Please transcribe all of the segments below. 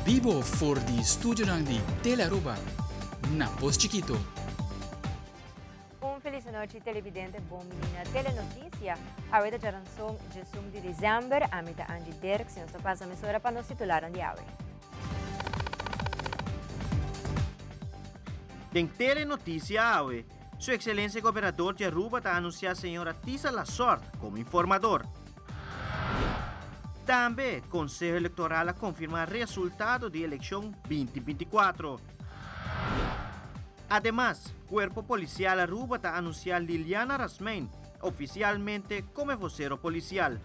Vivo for di studio ng di Telearuba, na Post Chiquito. Feliz noite, televidente. Bom menina, telenotícia. A rede de ransom de 1 de dezembro, a mita Angie Derks, nós passa a emissora para nos titular de hoje. Em telenotícia hoje, Sua Excelência Governador de Aruba está anunciando a senhora Tisa Lasorte como informador. Também, Conselho Eleitoral confirma o resultado da eleição 2024. Además, Cuerpo Policial Aruba está anunciando Liliana Rasmein oficialmente como vocero policial.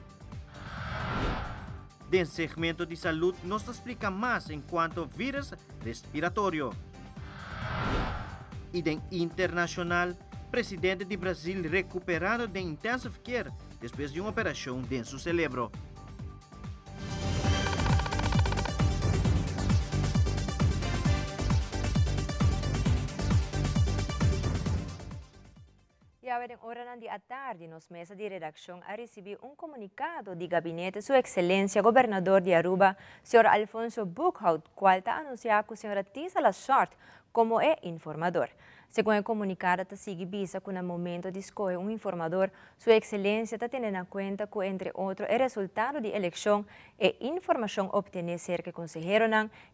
Del segmento de salud nos explica más en cuanto a vírus respiratorio. Y den internacional, presidente de Brasil recuperado de intensive care después de una operación en su cerebro. E a hora da tarde, nos mesa de redação, a receber comunicado do gabinete Sua Excelência Governador de Aruba, Sr. Alfonso Buchhout, qual está anunciado que a senhora Tisa Lasorte como informador. Segundo o comunicado, está sigue visa que no momento de escolher informador, Sua Excelência está tendo em conta que, entre outros, o resultado da eleição e informação obtida cerca do consejero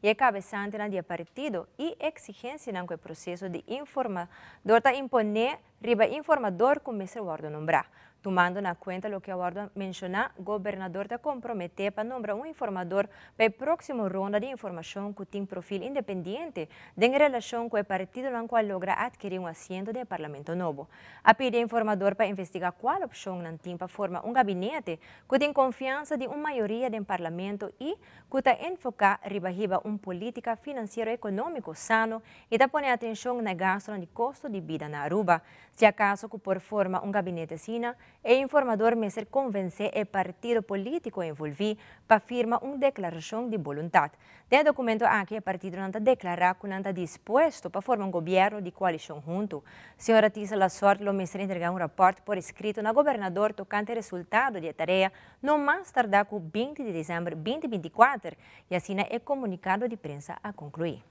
e a cabeçante do partido e exigência no processo de informador está imponer riba informador como Mr. Wardo nombrar. Tomando na conta o que a Wardo mencionou, o governador está comprometido para nombrar informador para a próxima ronda de informação que tem perfil independente em relação com o partido no qual logra adquirir assento do Parlamento Novo. A pedir informador para investigar qual opção não tem para formar gabinete que tem confiança de uma maioria do Parlamento e que está enfocar riba política financeiro econômico sano e está pondo atenção na gasto de custo de vida na Aruba. Se acaso que por forma gabinete sina, o informador me ser convencer o partido político envolvido para firmar declaração de vontade. De documento aqui, o partido não está declarado que não está disposto para formar governo de coalição junto. Senhora Tisa Lasorte, o mestre entregar rapport por escrito na governador tocante o resultado da tarefa no mais tardar que 20 de dezembro de 2024 e assim é comunicado de prensa a concluir.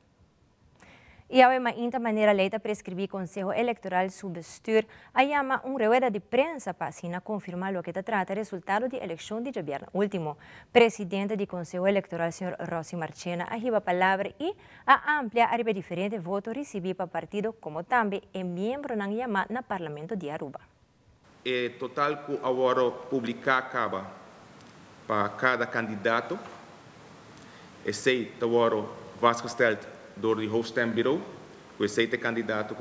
E a ainda maneira leita prescrever Conselho Eleitoral Substur a chama rueda de prensa para assim confirmar o que trata o resultado da eleição de governo último. Presidente do Conselho Eleitoral, Sr. Rossi Marchena, a palavra e a amplia a diferente votos recebidos para partido, como também é membro na chama no Parlamento de Aruba. É total que agora publicar acaba para cada candidato. E sei agora vastgesteld door het hoofdstembureau, que aceita candidato,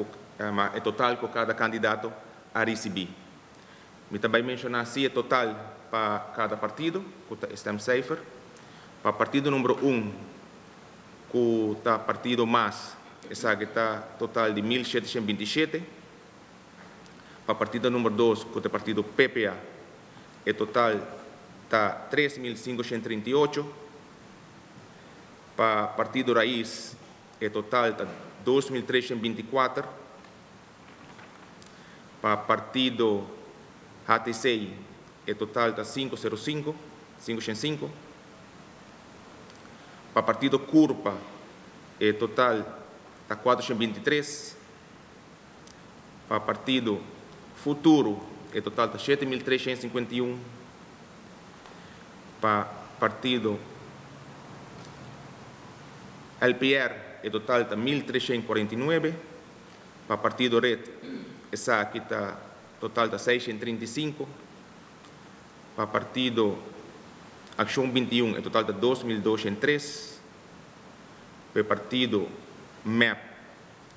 mas é total que cada candidato a receber. Eu também mencionar assim, é total para cada partido, que está cijfer. Para o partido número 1, que está partido mais, essa que está total de 1.727. Para o partido número 2, que é o partido PPA, é total está 3.538. Para o partido Raiz, é total está 2.324. Para o partido HTC, é total está 505. Para o partido Curpa, é total está 423. Para o partido Futuro, é total está 7.351. Para o partido LPR, é total está 1.349. Para o partido Red, essa aqui está total está 635. Para o partido Ação 21, é total está 2.203. Para o partido MEP,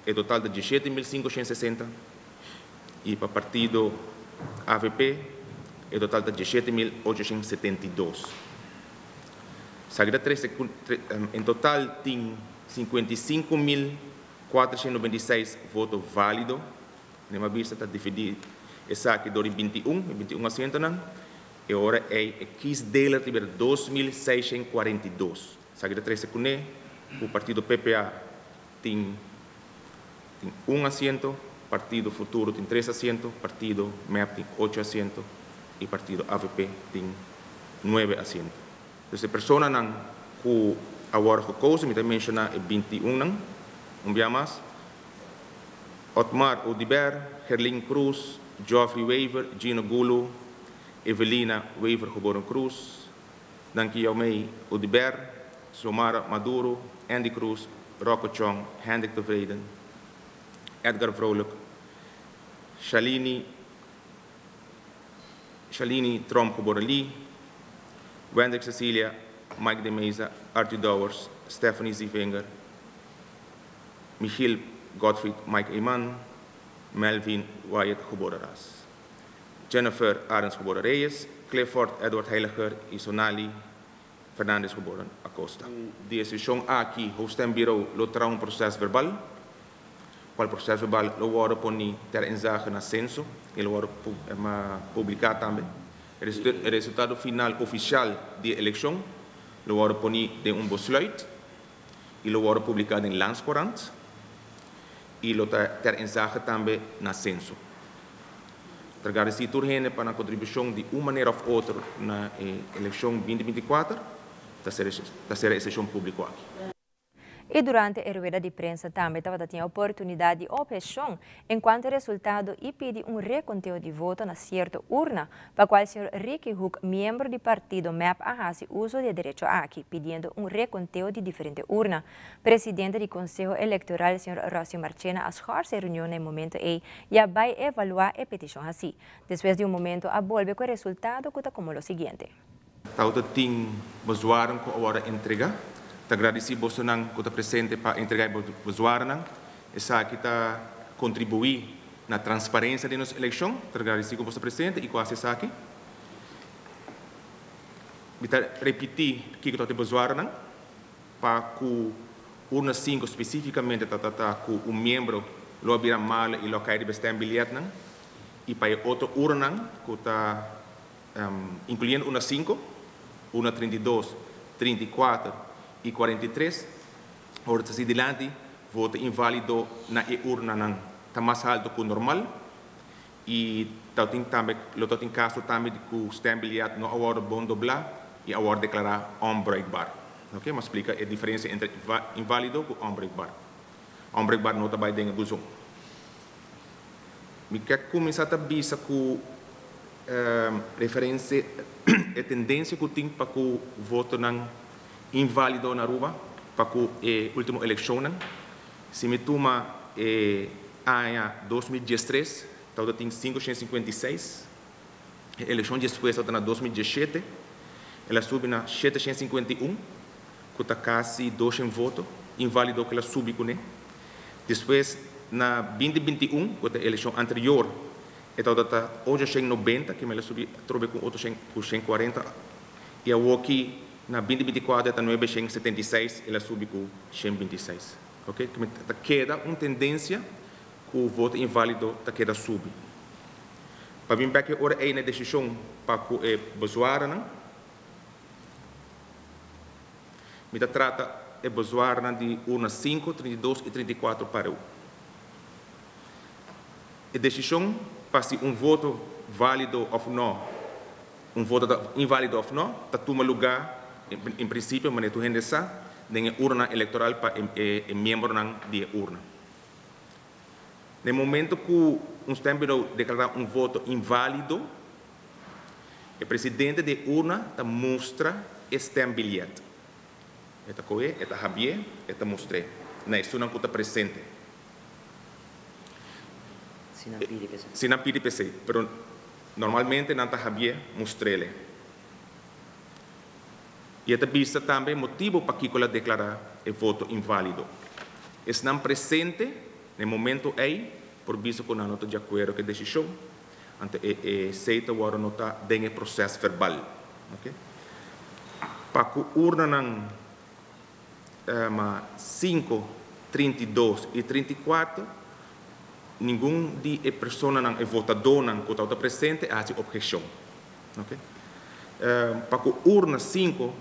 é total está 17.560. E para o partido AVP, é total está 17.872. Em total tem 55.496 votos válidos. Numa vista está dividido essa aqui do 21 assentos, e agora é 15 delas tiver 2.642. Sabe 3 segundos, o partido PPA tem 1 assento, partido Futuro tem 3 assentos, partido MEP tem 8 assentos e partido AVP tem 9 assentos. Então, pessoas que worden gekozen. Met de mensen naar 21, mais. Otmar Odiber, Gerling Cruz, Geoffrey Wever, Gino Gulu, Evelina Wever, geboren Cruz, Dankiyaumei Odiber, Somara Maduro, Andy Cruz, Rocco Chong, Hendrik Tevreden, Edgar Vrolijk, Shalini Tromp, geboren Lee, Wendrik Cecilia, Mike de Meza, Arthur Dowers, Stephanie Zievinger, Michiel Gottfried Mike Eman, Melvin Wyatt, geboren Ras, Jennifer Arends, geboren Reyes, Clifford Edward Heiliger, Isonali Fernandes, geboren Acosta. De decisión aquí, hoofdstembureau, lo trae un proceso verbal. Qual processo verbal lo worden poni ter inzage na censo e lo worden publicar também. O resultado final oficial da eleição lo worden poni de besluit e lo worden publicado em Landscourant e lo ter inzage também na censo. Tragar se turhene para a contribuição de uma maneira ou outra na eleição 2024, da ser a sessão pública aqui. E durante a rueda de prensa também estava tendo a oportunidade de objeção enquanto resultado e pedir reconteo de voto na certa urna, para qual o Sr. Ricky Hook, membro do partido MEP, hace uso de direito aqui, pedindo reconteo de diferente urna. Presidente do Conselho Eleitoral, Sr. Rocio Marchena, asjarse reunião no momento e já vai evaluar a petição assim. Depois de momento, a volve com o resultado que está como o seguinte. Tauta ting bazuaran ko awara entrega. Agradeci Bolsonaro que está presente para entregar o usuário. Essa kita contribuir na transparência de nossa eleição. Agradeci que você presente e quase essa aqui. Vou repetir o que está o usuário para que urna 5 especificamente está com um membro lo abrir mal e lo cair de bestem bilhete e para outra urna que está incluindo urna 5, urna 32, 34 e 43, ora se dilante voto inválido na urna não está mais alto que o normal e também em caso também de que o stembilhete não agora bom doblar e agora declarar unbreakbar. Ok, mas explica a diferença entre inválido e unbreakbar. Unbreakbar não está bem dentro do zoom. Me quer começar a visa com referência a tendência que tem para que o voto não inválido na rua para a última eleição. Se me toma ano 2013, então tem 556. A eleição depois está na 2017, ela sobe na 751, que está quase 200 votos, inválido que ela sobe com ele. Depois, na 2021, que é a eleição anterior, então está 890, que ela sobe com 840, e aqui na 2024 está 976, ela sobe com 126. Ok? Então, queda uma tendência que o voto inválido está queda subir. Para mim, porque agora é uma decisão para que o usuário me trata o usuário de urna 5, 32 e 34 para o. A decisão para se voto válido ou não, voto inválido ou não, está toma lugar em princípio, mas tu gente sabe, na urna eleitoral para o membro da urna. No momento que stembureau declara voto inválido, o presidente da urna mostra o stembilhete. Eta coe, eta Javier, eta mostrei. Na isso não está presente. Se não pide PC, mas normalmente não está Javier mostrei. E esta vista também motivo para que ela declarar o voto inválido. Estão presente no momento aí, por visto que não está de acordo com a decisão, ante seita agora não está dentro do processo verbal. Okay? Para que a urna 5, 32 e 34, nenhum de pessoas não é votador que está presente a objeção. Okay? Para que a urna 5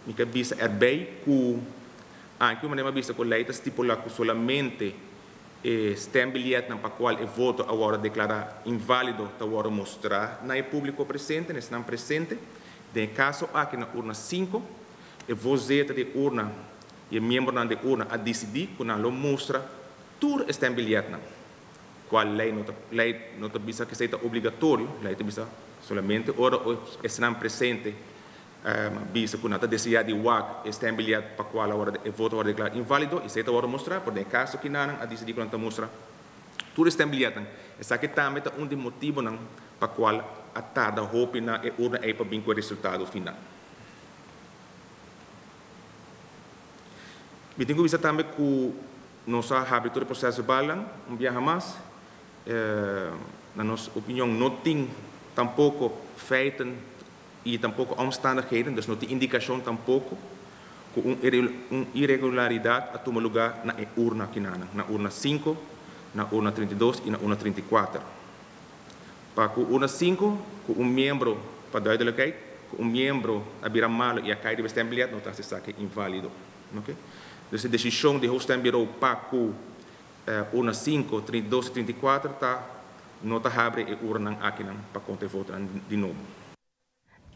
me que visa bem que anche uma vista que a lei estipula que somente stembilhete para qual o voto agora declarar inválido agora mostrar na público presente, não presente. No caso aqui na urna 5, o vozeta de urna e membro de urna a decidir que não mostra tudo este bilhete. Qual lei não bisa que seja obrigatório, lei bisa solamente ora estão presente bisa que não deseja de WAC este bilhete para qual a hora de voto vai declarar inválido e seja hora mostrar, por de caso que não a decidir que não mostra tudo este bilhete. Essa que também é um dos motivos para qual a tarde hope na urna é para vir com o resultado final. Eu tenho visto também que nossa abertura do processo de balan, dia mais, na nossa opinião, não tem tampouco feito e tampouco omstandigheden, dus não tem indicação tampouco que uma irregularidade a tomar lugar na urna aqui na urna 5, na urna 32 e na urna 34. Para que urna 5, que membro, para duidelijkheid, que membro abrir mal e a cair de stembiljet, não está se saque inválido. Okay? Dus a decisão do stembureau para que urna 5, 32 e 34 não está abre e urna aqui para contar voto de novo.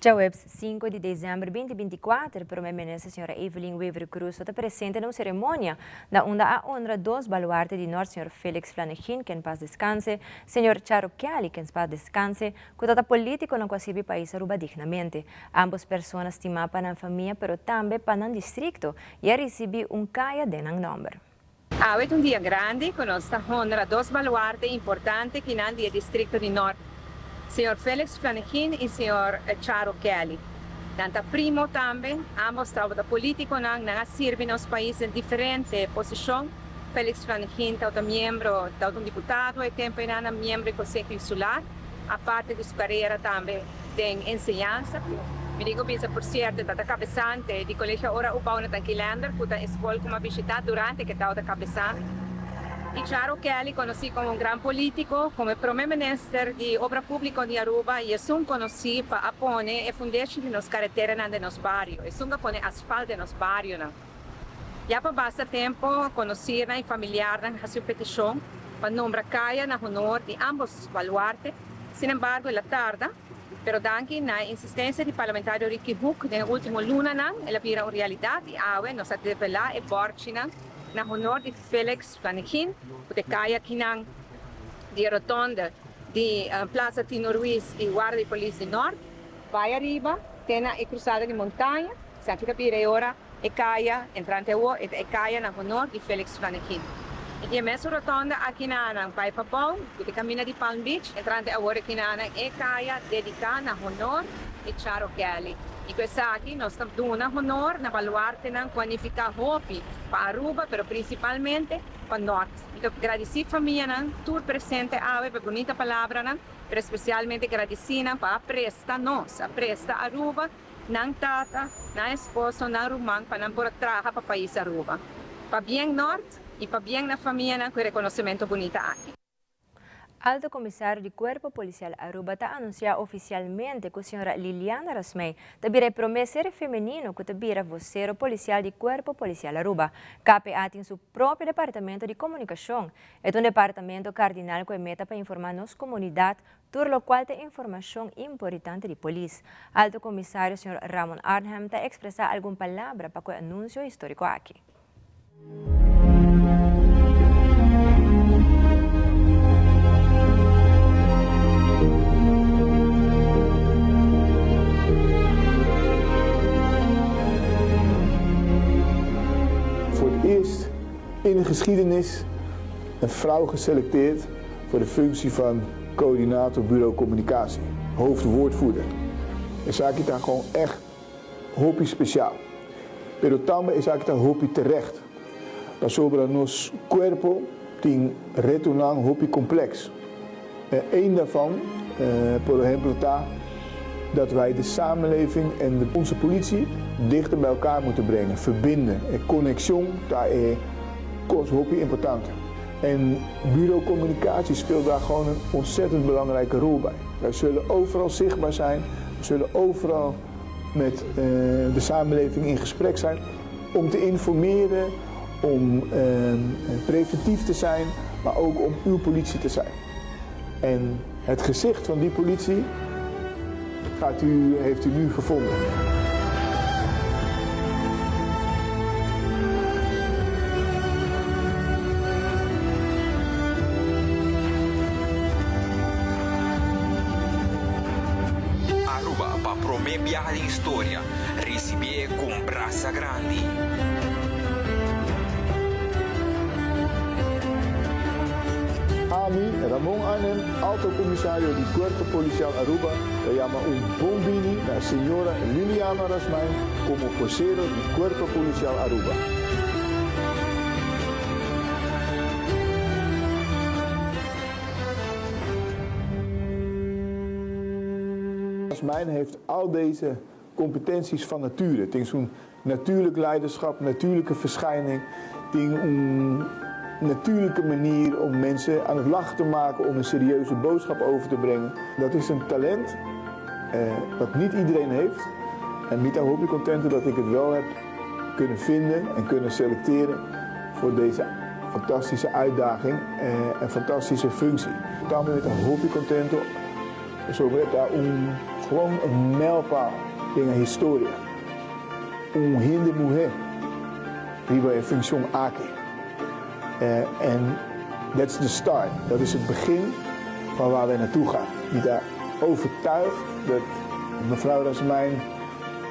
Já o 5 de dezembro de 2024, primeira-ministra senhora Evelyn Weaver Cruz está presente na cerimônia da onde a honra dos baluartes de norte, senhor Felix Flanagan, que em paz descanse, senhor Charo Kelly, que em paz descanse, que está político não consegue país Aruba dignamente. Ambas pessoas estimavam na família, pero também para o distrito, e recebi caia de número. Hoy es un día grande con esta honra dos baluartes importantes que en el distrito de norte. Señor Felix Flanagan y señor Charo Kelly. Nanta primo también, ambos trabajan políticos, sirven los países en diferentes posiciones. Felix Flanagan es miembro, es un diputado, y también miembro del Consejo Insular, aparte de su carrera también de enseñanza. Me digo, por cierto, está cabezante del colegio ahora Ubao en Tanquilander, que es escuela como visitar durante que está cabezante. Y Charo Kelly, conocido como un gran político, como el primer ministro de Obra Pública de Aruba, y es un conocido para poner el fundación de las carreteras de los barrios, es un que pone asfalto en los barrios. Ya para bastante tiempo, conocer y familiar a su petición, para nombrar calle en honor de ambos baluartes. Sin embargo, en la tarde, pero danke na insistencia del parlamentario Ricky Hook, en la última luna, ela vira una realidad, y ahora nos ha revelado el borchina, na honor de Felix Flanagan, que cae aqui na rotonda de Plaza Tino Ruiz e Guarda de Polícia Norte, vai arriba, tem a cruzada de montanha, se fica pire ora e caia, entrante o e caia na honor de Felix Flanagan. E a mesma rotonda aqui na vai para Pau, que caminha de Palm Beach, entrante agora aqui na e caia dedicada na honor de Charo Kelly. E questa aqui nós estamos dando honor na baluarte na qualificar hopi para Aruba, pero principalmente para norte. Então agradecer a família, tudo presente ave, para bonita palavra, pero especialmente agradecer para a presta Aruba, na tata, na esposo, na rumang, para por trabalhar para o país Aruba. Para bem norte e para bem na família, com reconhecimento bonita aqui. Alto Comisario del Cuerpo Policial Aruba ha anunciado oficialmente que la señora Liliana Rasmey tabira promesero femenino que tabira vocero policial del Cuerpo Policial Aruba. KPA tiene su propio departamento de comunicación. Es un departamento cardinal que meta para informar a nuestra comunidad, todo lo cual es información importante de policía. Alto Comisario señor Ramon Arnhem ha expresado alguna palabra para el anuncio histórico aquí. Eerst in de geschiedenis een vrouw geselecteerd voor de functie van coördinator bureau communicatie, hoofdwoordvoerder. En zaak daar gewoon echt hopi speciaal. Pero también is daar hopi terecht. Dat sobre nos cuerpo tin retornang hopi complex. Eén daarvan, por ejemplo, dat wij de samenleving en onze politie dichter bij elkaar moeten brengen, verbinden. En connectie, daar is hopi important. En bureau communicatie speelt daar gewoon een ontzettend belangrijke rol bij. Wij zullen overal zichtbaar zijn, we zullen overal met de samenleving in gesprek zijn om te informeren, om preventief te zijn, maar ook om uw politie te zijn. En het gezicht van die politie heeft u nu gevonden. primeira viagem de história, receber com braça grande. Ami Ramon Anem, Alto Comissário de Cuerpo Policial Aruba, llama bom bini na senhora Liliana Rasmain como voceiro de Cuerpo Policial Aruba. Rasmain heeft al deze competenties van nature. Het is zo'n natuurlijk leiderschap, natuurlijke verschijning, een natuurlijke manier om mensen aan het lachen te maken, om een serieuze boodschap over te brengen. Dat is een talent dat niet iedereen heeft. En Mita hoop ik contente dat ik het wel heb kunnen vinden en kunnen selecteren voor deze fantastische uitdaging en fantastische functie. Daarmee met een hoop ik contente, zo werd daar gewoon een mijlpaal in een historie. Un hinder mujer, wie bij een functie aki. En dat is de start, dat is het begin van waar wij naartoe gaan. Die daar overtuigd dat mevrouw Rasmain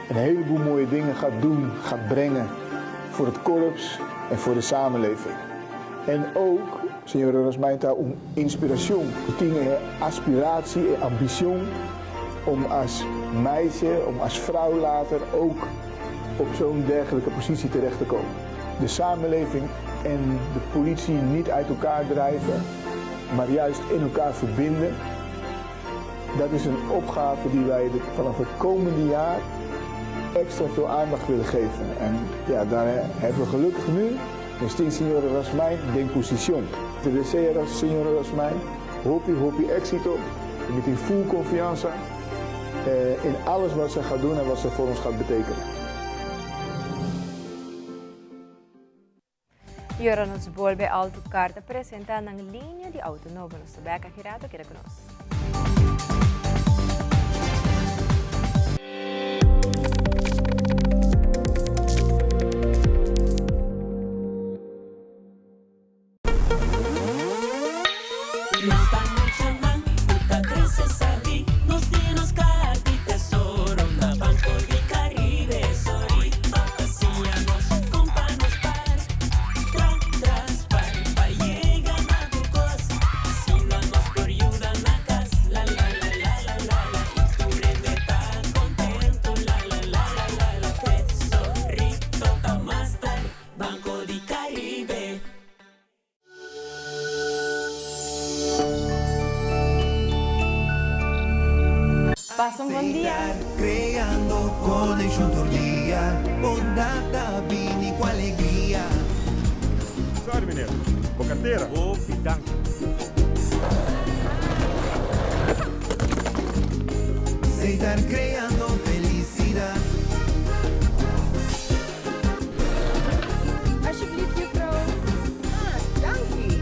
een heleboel mooie dingen gaat doen, gaat brengen voor het korps en voor de samenleving. En ook, senhora Rasmain, daar om inspiratie, aspiratie en ambitie om als meisje, om als vrouw later ook op zo'n dergelijke positie terecht te komen. De samenleving en de politie niet uit elkaar drijven, maar juist in elkaar verbinden. Dat is een opgave die wij vanaf het komende jaar extra veel aandacht willen geven. En ja, daar hebben we gelukkig nu, met senhora Rasmain, de position. Te deseo, senhora Rasmain, hopi éxito, met die full confianza in alles wat ze gaat doen en wat ze voor ons gaat betekenen. Y ahora nos vuelve Autocarta presentando en línea de Autonovo. Nuestro Beca Girato quiere con nosotros. Passa un buon dia. Creando connection tordia, ondata vini com alegria. Sorry, mineiro. Com carteira? Oh, dank. Sei estar creando felicidade. Alsjeblieft, juffrouw. Dankie.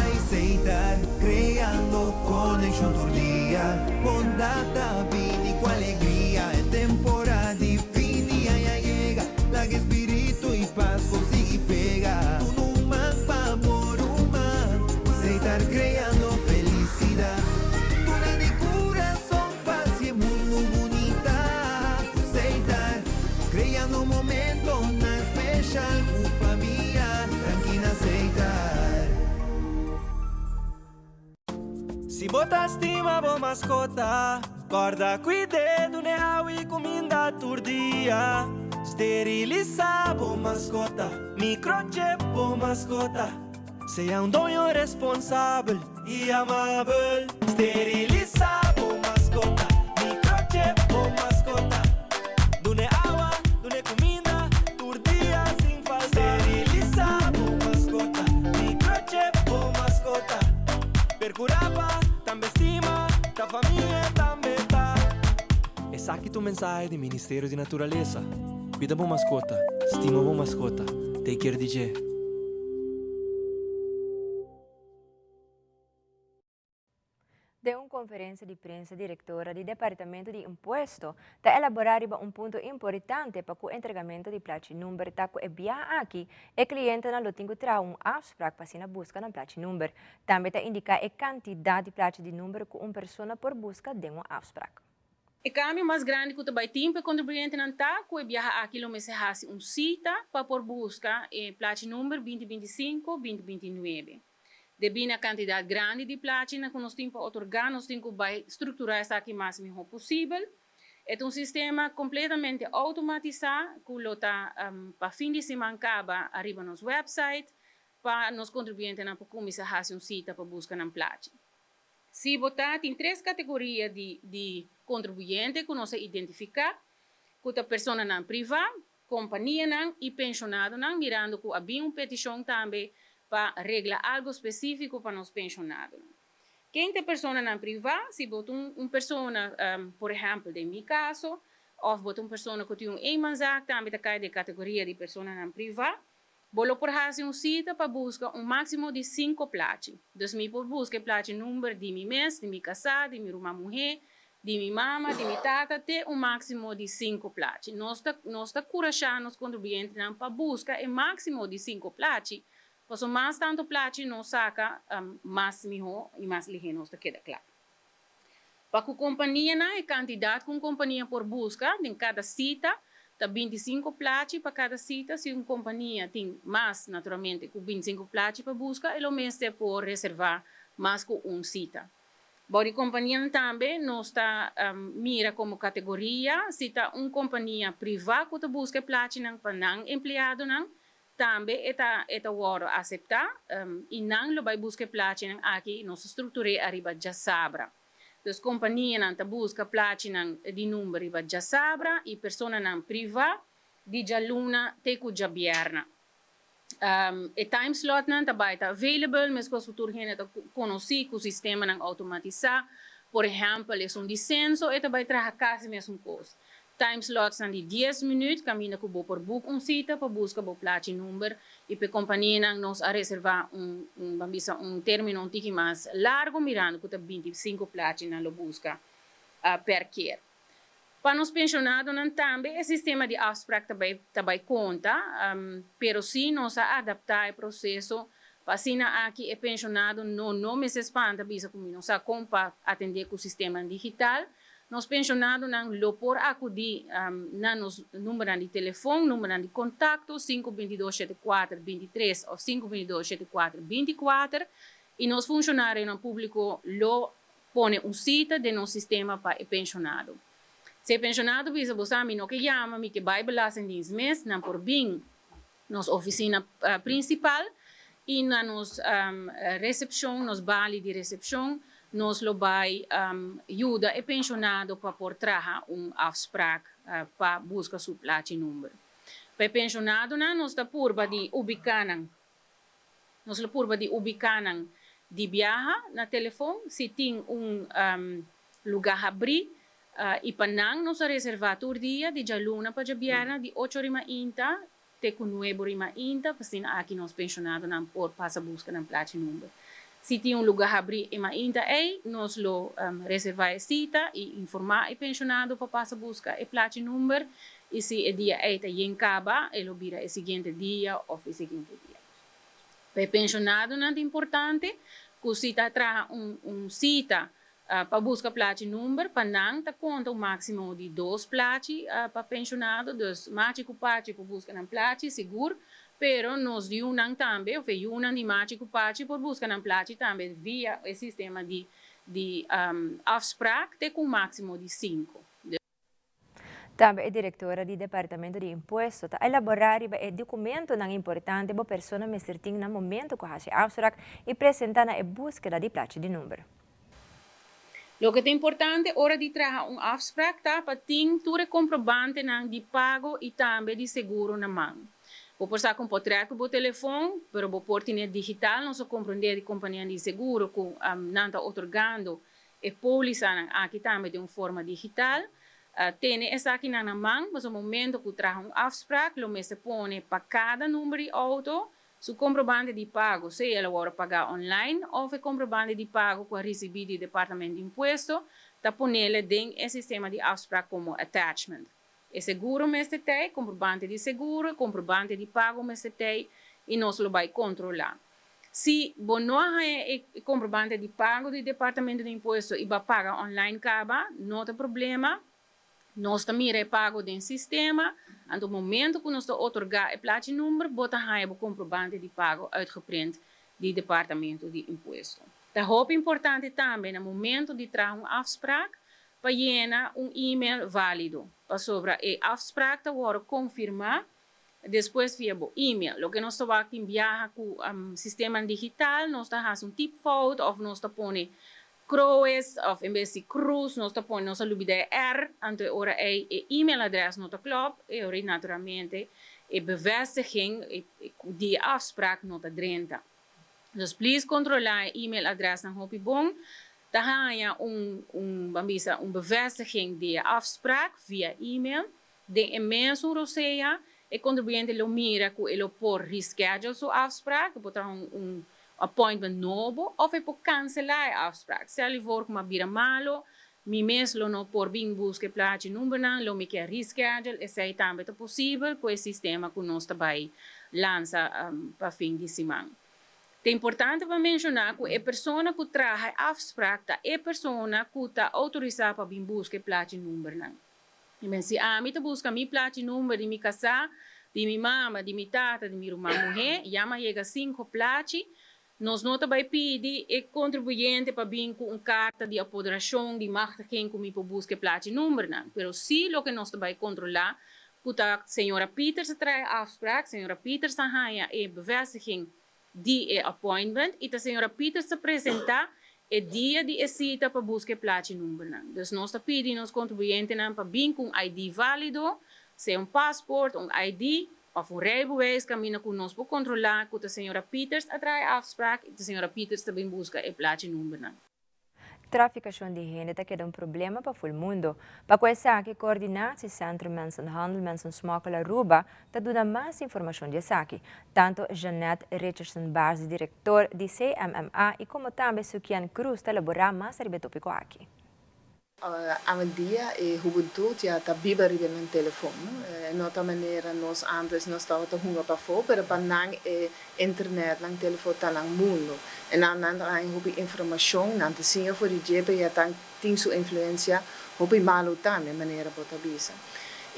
Ai, sei estar creando connection tordia, ondata vini com alegria. É temporada de fini, ai, llega, la que espírito e paz consigue pegar. Tu numa favor humano, sei estar creando felicidade. Tu na de coração, paz e mundo bonita. Sei estar creando momento na special com família, tranquila aceitar. Se botar estima, boa mascota. Guarda cuidado, né? E comida turdia. Sterilizar, boa mascota. Microchip, boa mascota. Seja dono responsável e amável. Sterilizar, boa mascota. Microchip, boa mascota. Dune água, dune comida, turdia sem falta. Sterilizar, boa mascota. Microchip, boa mascota. Percuraba, também estima, da família também tá. Essa aqui tu mensagem do Ministério de Natureza. Cuida boa mascota, estima boa mascota. Take care, DJ. De un conferência de prensa, diretora do Departamento de Imposto está elaborar um ponto importante para o entregamento de placa número tá com enviar aqui e cliente na lotinho terá afspraak para se na busca na placa número. Também está indicar a quantidade de placa de número que uma pessoa por busca de afspraak. O cambio mais grande que também tem para o contribuinte não está que viajar aqui no mês de cita para por busca placa número 2025-2029. Devido à quantidade grande de platina que nós temos para otorgar, nós temos que estruturar isso aqui o máximo possível. É um sistema completamente automatizado que está para fim de semana acaba arriba no nosso website para nos contribuintes não começar a fazer cita para buscar na platina. Se botar tem 3 categorias de contribuinte que nós identificar, que a pessoa não privada, companhia não e pensionado não, mirando que havia uma petição também para reglar algo específico para os pensionados. Quem tem pessoa não privada, se botar uma pessoa, por exemplo, em meu caso, ou botar uma pessoa que tem manzak, também cai de categoria de pessoa não privada, vou por fazer uma cita para buscar máximo de 5 placas. Então, me por buscar placa número de meu mês, de minha casada, de minha irmã mulher, de minha mama, de minha tata, até máximo de 5 placas. Nós está encorajando os contribuintes para buscar máximo de 5 placas. Porque mais tanto placa nós saca, mais melhor e mais ligeiro nos queda claro. Para a companhia, a quantidade que uma companhia por busca, em cada cita, está 25 placas para cada cita. Se uma companhia tem mais, naturalmente, com 25 placas para busca, ele mesmo pode reservar mais que uma cita. Para a companhia também, nós está mira como categoria, se está uma companhia privada que busca placas para não empregado, também é hora aceitar e não vai buscar placa aqui nós estruturei arriba já sabra. Então, companhia não busca placa de número arriba já sabra e pessoa não privada de já luna te que já bierna. E time slot não também está available, mas com o futuro gente conhece que o sistema não automatizar. Por exemplo, é descenso e também traz quase mesmo coisa. Time slots são de 10 minutos, caminha que vou por book cita para buscar o placa número e para a companhia nós a reservar término um pouco mais largo, mirando que 25 placas na busca per quer. Para os pensionados também, o sistema de afspraak também conta, pero se nós adaptar o processo, para se aqui é pensionado não me se espanta, bisa como nós para atender com o sistema digital. Nos pensionados não por acudir na nos número de telefone, número de contato 522-74-23 ou 522-74-24 e nos funcionários no público lo põe cita de nosso sistema para o pensionado. Se o pensionado visa você me não que chama me que vai belastar nesse mês não por bem nos oficina principal e na nos recepção nos vale de recepção nós lo vai ajuda e pensionado para por trazer afspraak para buscar sua placa número. Para pensionado nós está purba de ubicar de viaja na telefone se tem lugar abrir e para nós reservar todo dia de jaluna para viajar de 8h30 até 9h30 para aqui nós pensionado não por passa busca na placa número. Se tem lugar abrir ainda nós lo reservar a cita e informar o pensionado para passar busca a placa número e se o dia está em caba, ele vira o seguinte dia ou o seguinte dia. Para o pensionado é importante que se traz cita para buscar placa número, para não conta o máximo de 2 placas para pensionado, dos mágico parte para buscar na placa seguro. Pero nos unam também, ou unam de mágico parte por buscar na placa também via o sistema de afspraak com máximo de 5. Também a diretora do Departamento de Imposto está elaborar o documento importante para a pessoa me certinho no momento que faz afspraak e apresentar a búsqueda de placa de número. O que é importante, hora de trazer afspraak, para ter tudo comprovante de pago e também de seguro na mão. Vou passar com portreto por telefone, pero vou por internet digital, não só compreender de companhia de seguro que não está otorgando e polícia aqui também de uma forma digital. Tem essa aqui na mão, mas no momento que traz afspraak, lo mesmo põe para cada número de auto, Su comprovante de pago, se ela vai pagar online, ou o comprovante de pago que recebido do Departamento de Imposto, tá ponele dentro do sistema de afspraak como attachment. É seguro mesmo tem, comprovante de seguro, comprovante de pago mesmo tem, e nós lo vai controlar. Se você não tem o comprovante de pago do Departamento de Imposto e vai pagar online, não tem problema. Nós também pago dentro do sistema. En no momento que nós otorgar o platinummer, bota o comprovante de pago uitgeprint do Departamento de Imposto. É muito importante também, no momento de trazer uma afspraak, para llenar e-mail válido. Para sobre a afspraak te worden confirmar, depois via o e-mail. Lo que nós vamos enviar com o sistema digital, nós temos tipfout, ou nós põe Croes, of em vez de cruz, nós põe nossa lubida R, ante ora e-mailadres nós klop, e ora naturalmente e bevestiging die afspraak nós drenta. Dus please controleer e-mailadres na hopi bom. Dan ga je een bevestiging die afspraak via e-mail. De imenso roseia, e contribuinte lo mira ku elo por reschedule su afspraak, botar appointment novo, of e por cancelar a afspraak. Stel je voor que bira malo, mi mes lo no por bing busque plaatje nummer na, lo mi quer reschedule, e sei também é possível com o sistema que nós também lança para fim de semana. É importante para mencionar que a pessoa que traz a afspraak é a pessoa que está autorizada para vir buscar o plaatje nummer. E se a mim busca meu plaatje nummer de minha casa, de minha mama, de minha tata, de minha irmã mulher, e a chega 5 plaatjes, nós não vai pedir o contribuinte para vir com uma carta de apoderação, de machtiging, que me busca o plaatje nummer. Mas se o que nós vai controlar, que a senhora Peters traz a afspraak, a senhora Peters ganha a bevestiging de appointment, e a senhora Peters se apresenta o dia de cita para buscar o plaatje nummer. Dus nós pedimos aos contribuintes para vir com ID válido, seja paspoort, ID, of rijbewijs, caminho que nós podemos controlar, que a senhora Peters atrai a afspraak, e a senhora Peters também busca o plaatje nummer. Traficação de gente é problema para o mundo. Para começar, que coordenatie Centrum Mensenhandel, Mensensmokkel Aruba, te dá mais informação de aqui. Tanto Jeanette Richardson Bars, diretor de CMMA, e como também Sukian Cruz, te elaborar mais sobre o tópico aqui. Aan het dia e juventude já tá biba ribe no telefone, nota maneira nós antes nós estava tá hunga para fora, pero banang e internet lang telefone tá lang mundo. E nan ai hobi informação, nan te singa for die jepe ja tang ting su influência, hobi malu também maneira bota bisa.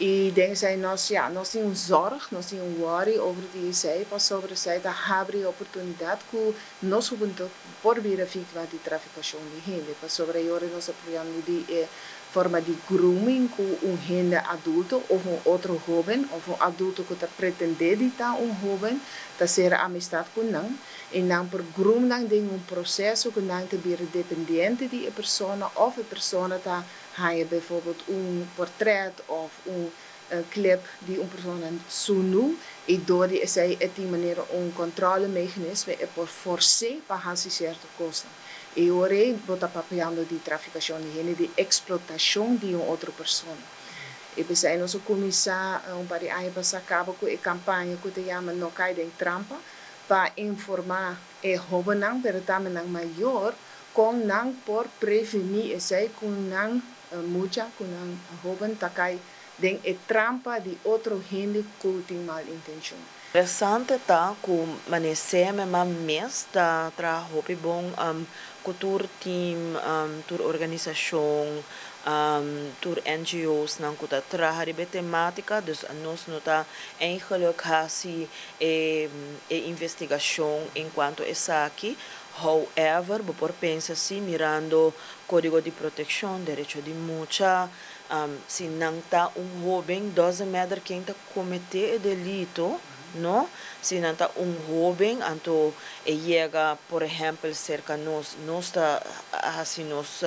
E denk zij nós temos zorg, nós temos worry over die zij, pas sobre zij da habri oportunidade que nós juventude por vir a efetuar die traficação de gente, pas sobre jore nós apoiamos die forma de grooming com gente adulto ou outro jovem ou adulto que pretende estar jovem, tá ser amistad com não, e não por grooming tem processo que não te vir dependente de a pessoa ou a pessoa tá hij bijvoorbeeld een portret of een clip die een persoon zoekt, en door die zij op die manier een controlemechanisme por forcer para hansi certo costa. E ora bota papiando di traficação de gente, de explotação de uma outra pessoa. E pensei nós começar par de anos passar cabo com a campanha que te chama No Cai de Trampa para informar e jovenang, pero também maior, com não por prevenir e sei com não mucha com não jovem takai den e trampa de outro gente que tem mal intenção. Interessante tá com maneseme mas mes da trabalho bom cultura team tur organização tur NGO's não kuta trabalhar de temática dus nós não tá eigenlijk hasi investigação enquanto essa aqui. However, por pensar assim, mirando Código de Proteção, Direito de Mucha, se não está jovem, 12 metros quem está cometer delito, não? Se não está jovem, então chega, por exemplo, cerca nós está assim nos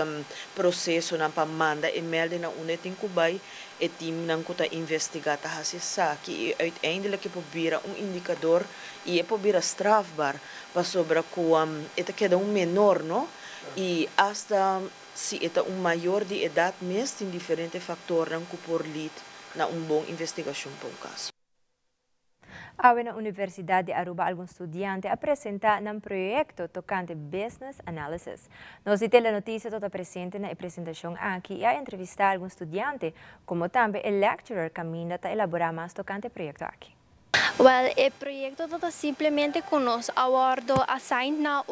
processo não para mandar e-mail na unetin kubai e time não está investigar tá assim que uiteindelijk probeer indicador e probeer strafbaar para sobre que eta queda menor, não? E hasta se eta maior de idade mesmo tem diferentes fatores que por lid na boa investigação para caso. Awe na Universidad de Aruba algum estudiante apresenta ng proyecto tocante business analysis. Nos itela notícia toda presente na apresentação aqui e a entrevistar algum estudiante, como também o lecturer caminha a elaborar mais tocante proyecto aqui. Well, el proyecto todo simplemente con nos awardo assigned na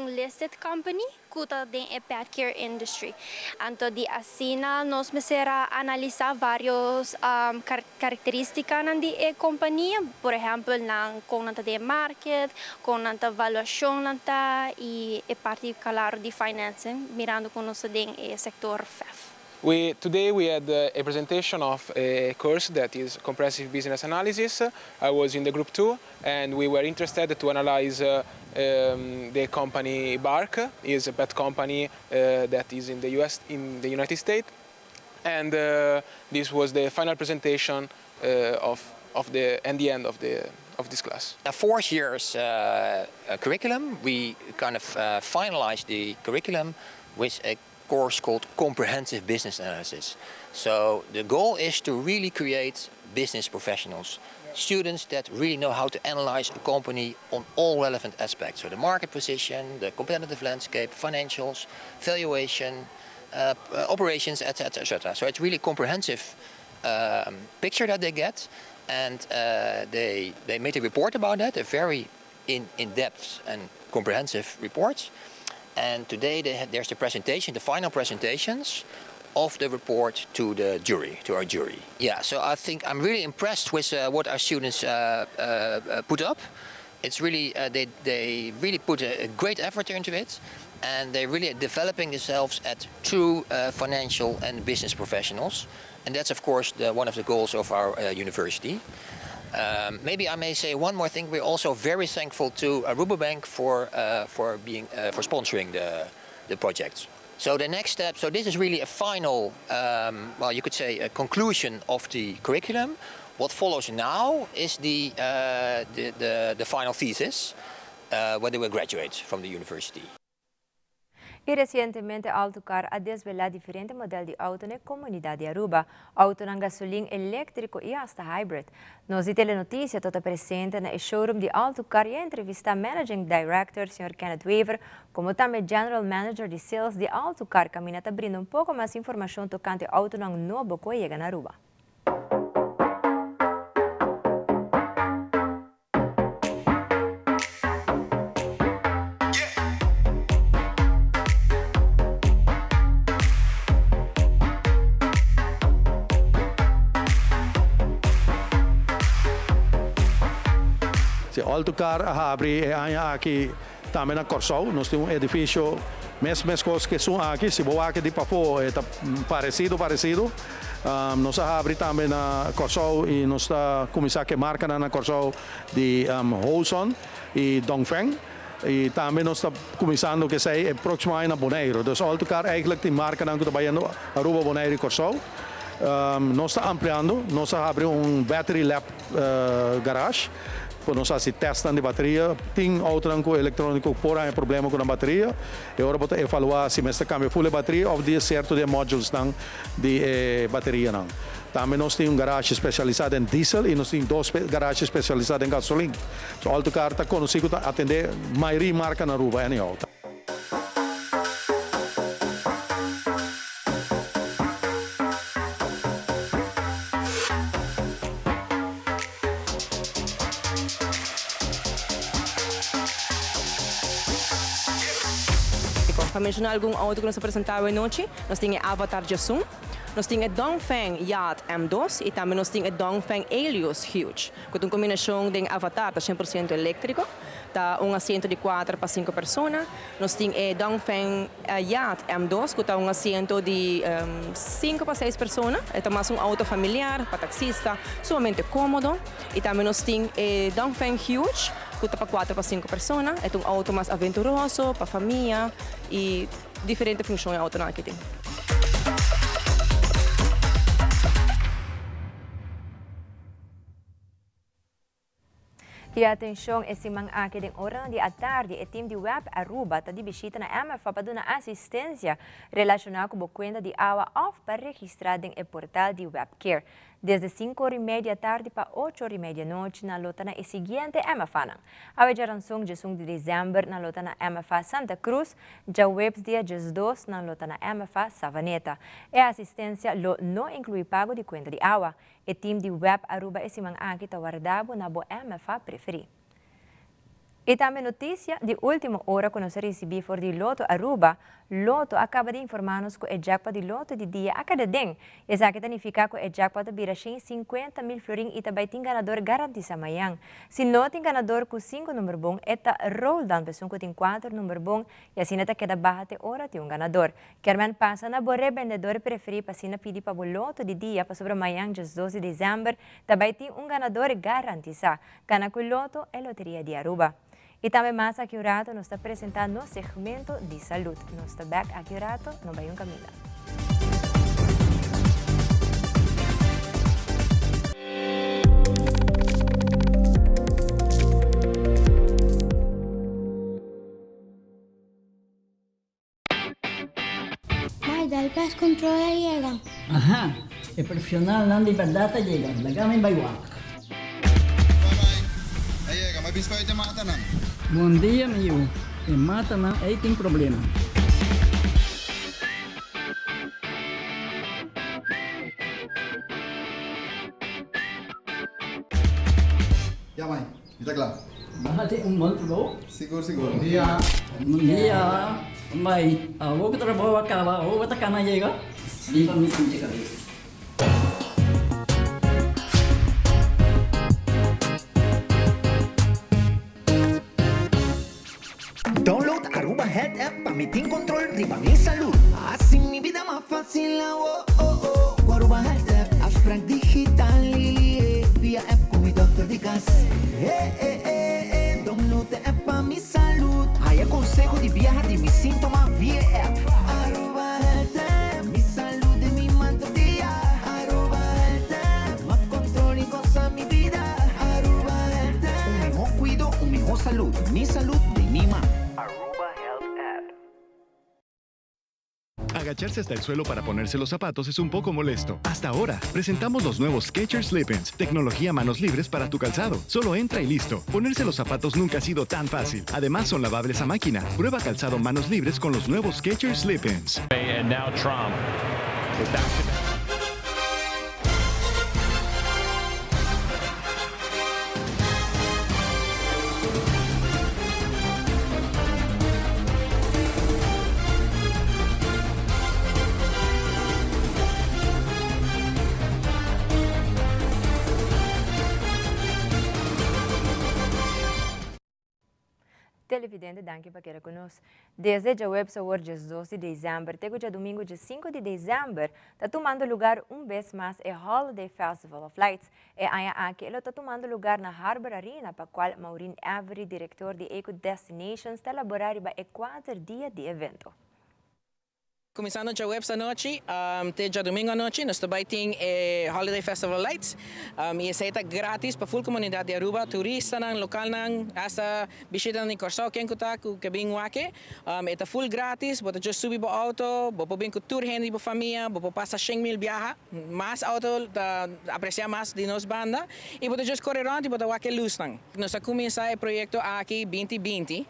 listed company kuta din e pet care industry. Anto di asina nos mesera analizar varios características ng di e compañía, por ejemplo, con nanta de market, con nanta valuación nanta y particular di financing, mirando con nos din e sector FEF. Today we had a presentation of a course that is Comprehensive Business Analysis. I was in the group 2 and we were interested to analyze the company Bark. It is a pet company that is in the United States. And this was the final presentation of the end of this class. A 4 years curriculum. We kind of finalized the curriculum with a course called Comprehensive Business Analysis. So the goal is to really create business professionals, students that really know how to analyze a company on all relevant aspects. So the market position, the competitive landscape, financials, valuation, operations, etc., etc. So it's really a comprehensive picture that they get, and they made a report about that, a very in-depth and comprehensive report. And today there's the presentation, the final presentations of the report to the jury, to our jury. Yeah, so I think I'm really impressed with what our students put up. It's really, they really put a great effort into it, and they're really developing themselves as true financial and business professionals. And that's, of course, one of the goals of our university. Maybe I may say one more thing. We're also very thankful to Aruba Bank for sponsoring the project. So the next step. So this is really a final, well, you could say a conclusion of the curriculum. What follows now is the final thesis, when they will graduate from the university. Y recientemente Autocar ha desvelado diferentes modelos de auto na comunidade de Aruba, auto ng gasolina elétrico e hasta hybrid. Nos itela notícia toda presente na showroom de Autocar e a entrevista Managing Director, Sr. Kenneth Weaver, como também General Manager de Sales de Autocar, caminha abrindo pouco mais informação tocante auto ng novo que chega na Aruba. Autocar abre aqui também na Corsol. Nós temos um edifício, mesmas coisas que são aqui, se vou aqui de Papo, é parecido. Nós abre também na Corsol e nós está começando a marca na Corsol de Holson e Dongfeng. E também nós está começando que sei próximo na Bonaire. Então Autocar eigenlijk die marca na que trabalhando Aruba, Bonaire e Corsol. Nós está ampliando, nós abre battery lab garage. Nós testamos a bateria, tem auto eletrônico por aí problema com a bateria, e agora vamos evaluar se está cambia full bateria ou de certo de modules de bateria. Também nós temos garagem especializada em diesel e nós temos 2 garagens especializadas em gasolina. So, Autocar está conhecido para atender a maioria marca na Aruba, anyhow. Para mencionar algum auto que nós apresentamos hoje, nós temos a Avatar Jasum, nós temos a Dongfeng Yacht M2 e também nós temos a Dongfeng Helios Huge, com uma combinação de Avatar 100% elétrico, tá assento de 4 para 5 pessoas. Nós temos a Dongfeng Yacht M2, com assento de 5 para 6 pessoas. É mais auto familiar, para taxista, sumamente cômodo. E também nós temos a Dongfeng Huge, para 4 para 5 pessoas. É auto mais aventuroso, para família e diferentes funções auto que tem. E atenção, esse man aqui de hora de à tarde, o time de Web Aruba está de visita na MFA para dar assistência relacionada com a conta de água off para registrar em portal de WebCare. desde 5h30 tarde para 8h30 noite na lota na seguinte MFA. A geração de 1 de dezembro na lota na MFA Santa Cruz, já webs dia 2 na lota na MFA Savaneta. E a assistência não inclui pago de conta de água. E time de web Aruba e Simang Aki guardado na bo MFA preferi. E também notícia de última hora que nós recebemos for de Loto Aruba. Loto acaba de informar-nos que o jackpot de Loto de dia a cada dia. Isso aqui significa que o jackpot vira 50 mil florin e também tem ganador garantido amanhã. Se não tem ganador com 5 número bom, eta roll down pessoa que tem 4 número bom e assim até queda barra até hora tem ganador. Quermen passa na borre vendedor preferido para assim pedir para o Loto de dia para sobre amanhã, dia 12 de dezembro, também tem ganador garantido. Gana com o Loto é Loteria de Aruba. E também mais aqui o rato nos está apresentando no segmento de saúde. Nos está back aqui o rato, no Bayun Camila. Mai, dal pest control llega. Ajá, el profesional não de verdade llega. Lagame Baywak. Biscoito e mata não. Bom dia, meu. E mata não, aí tem problema. Ya, mãe. Está claro. Bahati bom trabalho. Seguro, seguro. Bom dia. Bom dia. Mãe, vou que trabalho acaba, vou que tá na chega. Limpa me sentir cabeça. Download Aruba Health App para me ter controle riba minha saúde. Assim minha vida mais fácil, com Aruba Health App. A Frank Digital via app com o Dr. de Gas. Download a app para minha saúde. Aí é conselho de viajar de me sintoma via app. Aruba Health App, minha saúde me manda dia. Aruba Health App, mais controle goza minha vida. Aruba Health App, melhor cuido, melhor saúde. Minha saúde de minha mãe. Agacharse hasta el suelo para ponerse los zapatos es un poco molesto. Hasta ahora, presentamos los nuevos Skechers Slip-ins, tecnología manos libres para tu calzado. Solo entra y listo. Ponerse los zapatos nunca ha sido tan fácil. Además, son lavables a máquina. Prueba calzado manos libres con los nuevos Skechers Slip-ins. And now Trump. Televidente, danke para querer conosco. Desde a web sobre dia 12 de dezembro, até o dia domingo, dia 5 de dezembro, está tomando lugar vez mais o Holiday Festival of Lights. E aí aqui, ele está tomando lugar na Harbor Arena, para qual Maureen Avery, diretor de Eco Destinations, está elaborando para o 4 dias de evento. Começando a web esta noite, até dia domingo à noite, nós também temos o Holiday Festival Lights. E essa é grátis para a full comunidade de Aruba, turista, local, essa visita em Corsão, quem está com o bem aqui. É full grátis, você já subir para o auto, você bem com tour handy para a família, você passa 100 mil viajar, mais auto, apreciar mais de nossa banda, e você já correr around e você vai luz. Nós começamos o projeto aqui 2020,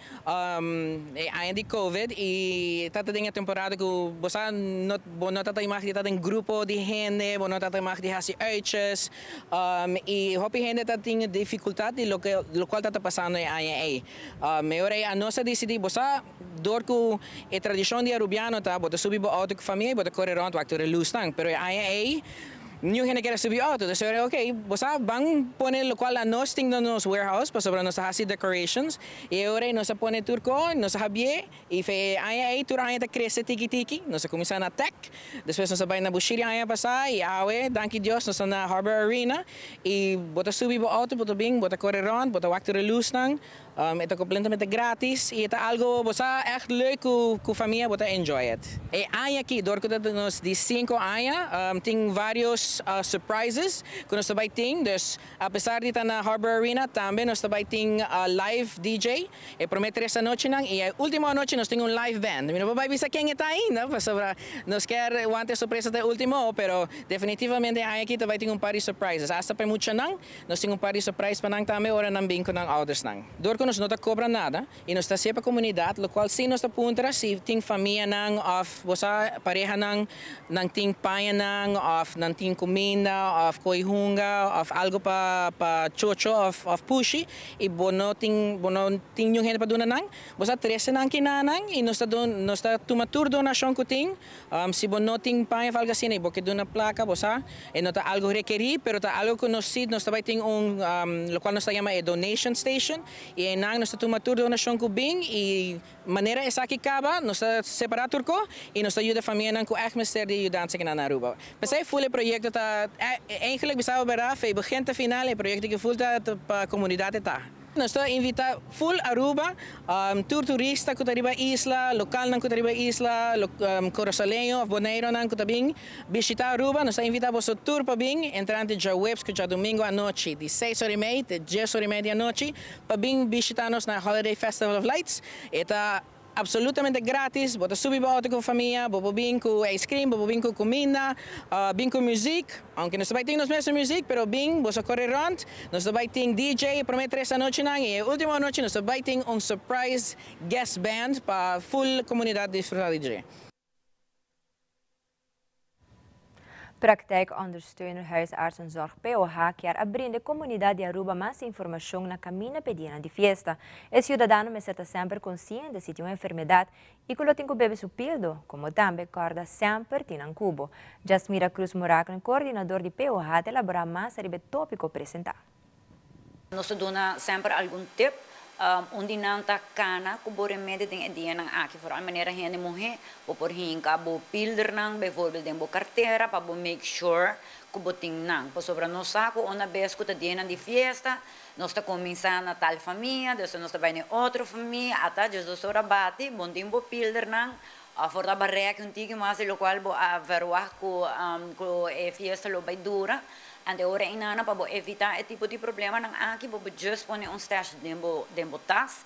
ainda de Covid, e está tendo a temporada que você não está em grupo de gente, você não está em uitjes, e hopi gente está tendo dificuldade de lo qual está passando aí. Mas a nossa decisão, você door com a tradição de arubiano, você subir para o auto com a família, você correr around, você correr luz, mas aí New gente quer subir auto, então eu ok, você vai pôr o qual nós temos no nosso warehouse, para sobre nós fazer decorations, e agora nós põe turco, nós habie, e aí tur ainda cresce tiki, nós começamos na tech, depois nós vai na bushiri aí passar, e aí, danke Deus, nós na Harbor Arena, e bota subir o auto, bota bem, bota correr around, bota walk to the luz nang, é completamente grátis, e é algo, você echt leuk com a família, você enjoy it. E aí aqui, door que nós de 5 anos, tem vários vários surprises que nós também temos. Apesar de estar na Harbor Arena, também nós também temos live DJ. E promete essa noite e a última noite nós temos live band. Não vai ver quem está ainda, nós quer uma surpresa até o último, pero definitivamente aqui também tem par de surprises. Hasta para muito não, nós temos par de surprises para nang também ora nang binco nang others nang. Dor que nós não cobra nada e nós está sempre a comunidade, lo qual se nós está puntra se tem família nang of bosa pareja nang ting paia nang of nang ting comida of koi hunga of algo pa chocho of pushi e bono ting yung gente pa duna nang bosa tres nang kinanang e nós está tumatur donasyon ko ting si bono ting paia falga sine porque duna placa bosa e nota algo requerir pero ta algo que nós também tem lo qual nós chama donation station e nang nós tumatur donasyon ko bing e maneira essa aqui acaba nós separar turco e nós ajuda a família nang ko echt mister de ajudança que na Aruba. Mas aí full projeto tá eigenlijk bisa beraf e begin te final e projeto que full tá para comunidade tá. Nós estamos invitando full Aruba, tour turista que tariba isla, local nang que tariba isla, corosaleño, boneiro nang que também visitar Aruba. Nós estamos invitando o tour para bem, entrando já webs que já domingo à noite, de 6h30 de 10h30 à noite, para bem visitar-nos na Holiday Festival of Lights. Eta absolutamente grátis, bota subir para com a família, bobo bem com ice cream, bobo bem com comida, bem com música, aunque nós também temos mesmo música, pero bem, você corre around, nós também temos DJ, promete essa noite não, e a última noite nós também temos surprise guest band para full comunidade desfrutar de DJ. Praktijkondersteuner Huisartsenzorg POH quer abrir a comunidade de Aruba mais informação na caminha pedida de festa. O cidadão me está sempre consciente se tem uma enfermidade e que tem que beber supildo, como também corda sempre tem um cubo. Jasmira Cruz Muracan, coordenador de POH, elaborar mais sobre o tópico apresentado. Nós damos sempre algum tip. Onde não está cana, que o remédio tem dia não aqui, por a maneira que a gente morre, por hinca, o pilder não, bijvoorbeeld tem a carteira, para make sure que o tem não, por sobre nós saco, uma vez que o dia de festa, nós está começando a tal família, depois nós está indo outra família, até Jesus ora bate, bom tem o pilder não, a fora da barreira que tigo, mas o qual a verwach que a festa lo vai dura. En de ora inana para evitar esse tipo de problema não aqui para just pôr teste dentro tas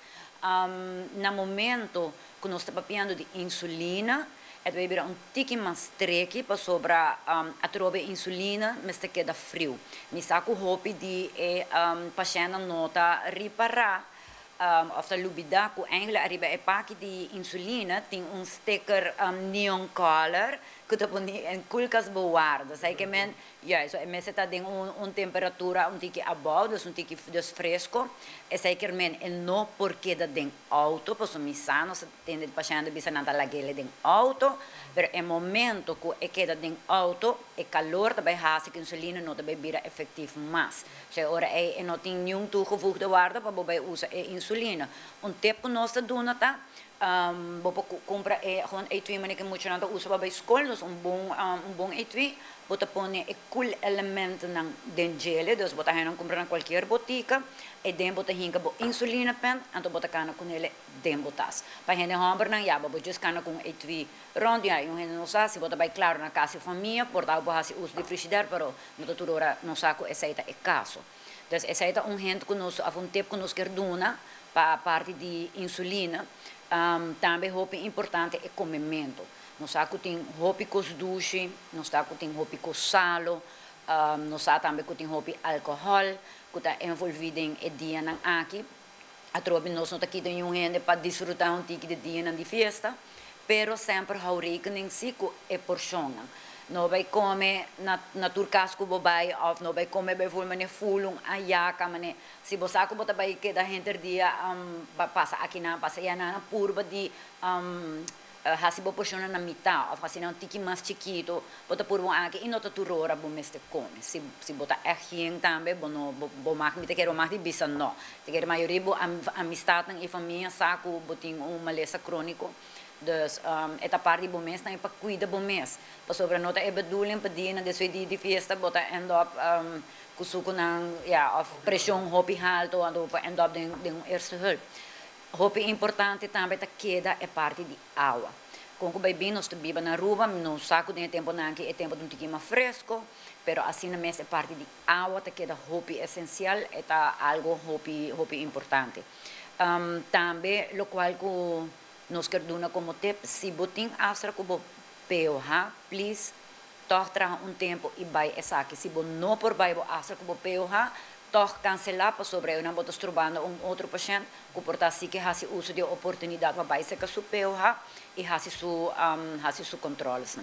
no momento que nós estamos pedindo de insulina é de beber tique mais treque para sobra a trobe insulina mas te queda frio me saco hope de paciente nota reparar of de lubida que eigenlijk arriba é pack de insulina tem sticker neon color que te põe em culcas boarda sei que men isso é mas está tem temperatura tique above dus tique fresco é sei que men é não porque da tem auto para so misano se tem de paciente bisa nanta lagele tem auto pero é momento que é queda tem auto é calor também hasi que insulina não também vira efetivo mais se ora é não tem nenhum toegevoegde waarde para bobe usa insulina tempo nós dona tá bobo compra gewoon etui manier que muito nada usa para escola dus bom etui bota põe cool elemento na dengele dus bota não compra na qualquer botica e dem bota hinca bo insulina pen então bota cana com ele dem botas para gente hamburger na já bobo just cana com etui rondi aí gente não sabe se bota vai claro na casa família por dar boa se uso de frigideira pero no tudo hora não saco essa é caso dus essa é gente que nós há tempo que nós quer dona para parte de insulina também roupa importante é comimento. Nós sabe que tem roupa com duche, nós sabe que tem roupa com salo, nós sabe também que tem roupa álcool, que está envolvido em dia não aqui. A tropa nós não está aqui tem gente para desfrutar tique de dia de festa, pero sempre há rekening se com a porção. Não vai comer na turcasco bobai, ou não vai comer bijvoorbeeld fulung ayaka mane. Se você sabe que vai que da gente dia passa aqui na passa ya na purba de hasibo porção na mitad, ou assim não tiki mais chiquito, bota purba aqui e não tá turora bom meste come. Se bota ergien também, bom mais me te quero mais de bisa não. Te quero maioria bo amistad e família saco botin malesa crônico. Dus esta parte do mês não é para cuidar do mês. Para sobre a nota é bedoeling para dia na desfile de festa, bota end up kusuko ng pressão hopi alto, ando para end up de eerste hulp. Hopi importante também tá queda é parte de água. com que bem nós viva na rua, no saco de tempo não que é tempo de um tiquinho mais fresco, pero assim na mesma parte de água que é hobby essencial, é algo hobby importante. Também, lo qual que nós queremos como tip, se botin astra como POH, please, toch traga tempo e vai essa aqui. Se você não por vai astra como POH, toch cancelar para sobre uma botas trubando outro paciente, que porta assim que hace uso de oportunidade para vai secar su POH e hace su controles.